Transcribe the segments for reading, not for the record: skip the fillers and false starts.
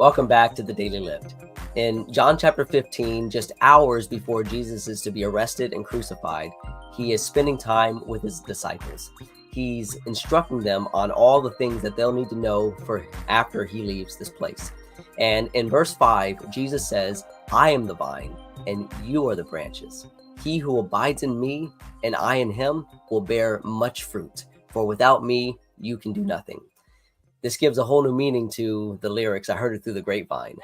Welcome back to the Daily Lift. In John chapter 15, just hours before Jesus is to be arrested and crucified, he is spending time with his disciples. He's instructing them on all the things that they'll need to know for after he leaves this place. And in verse 5, Jesus says, "I am the vine, and you are the branches. He who abides in me, and I in him, will bear much fruit. For without me, you can do nothing." This gives a whole new meaning to the lyrics. I heard it through the grapevine.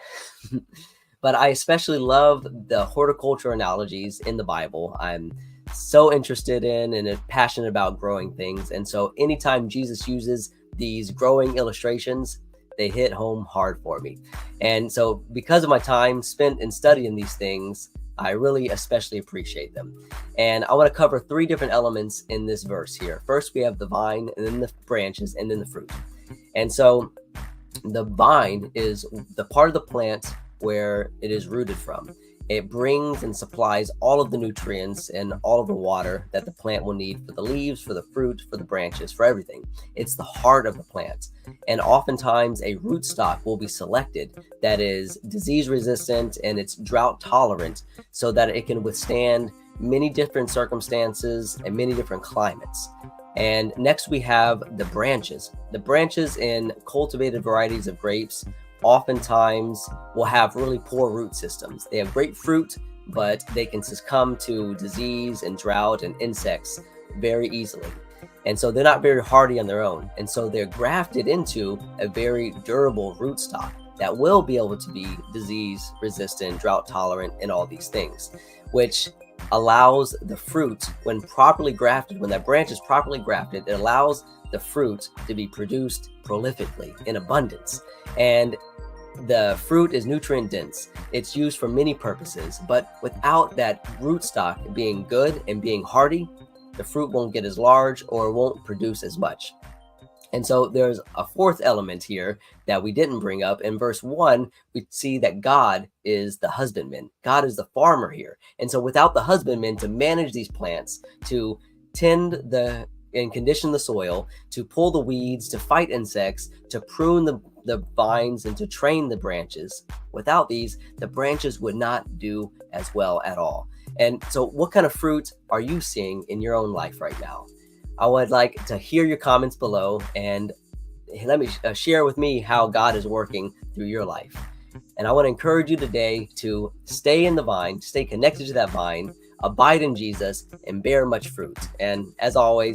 But I especially love the horticulture analogies in the Bible. I'm so interested in and passionate about growing things. And so anytime Jesus uses these growing illustrations, they hit home hard for me. And so because of my time spent in studying these things, I really especially appreciate them. And I want to cover three different elements in this verse here. First, we have the vine, and then the branches, and then the fruit. And so the vine is the part of the plant where it is rooted from. It brings and supplies all of the nutrients and all of the water that the plant will need for the leaves, for the fruit, for the branches, for everything. It's the heart of the plant. And oftentimes a rootstock will be selected that is disease resistant and it's drought tolerant so that it can withstand many different circumstances and many different climates. And next we have the branches. The branches in cultivated varieties of grapes oftentimes will have really poor root systems. They have great fruit, but they can succumb to disease and drought and insects very easily. And so they're not very hardy on their own. And so they're grafted into a very durable rootstock that will be able to be disease resistant, drought tolerant, and all these things, which allows the fruit, when properly grafted, when that branch is properly grafted, it allows the fruit to be produced prolifically in abundance. And the fruit is nutrient dense. It's used for many purposes, but without that rootstock being good and being hardy, the fruit won't get as large or won't produce as much. And so there's a fourth element here that we didn't bring up. In verse 1, we see that God is the husbandman. God is the farmer here. And so without the husbandman to manage these plants, to tend and condition the soil, to pull the weeds, to fight insects, to prune the vines, and to train the branches, without these, the branches would not do as well at all. And so what kind of fruit are you seeing in your own life right now? I would like to hear your comments below and let me share with me how God is working through your life. And I want to encourage you today to stay in the vine, stay connected to that vine, abide in Jesus, and bear much fruit. And as always,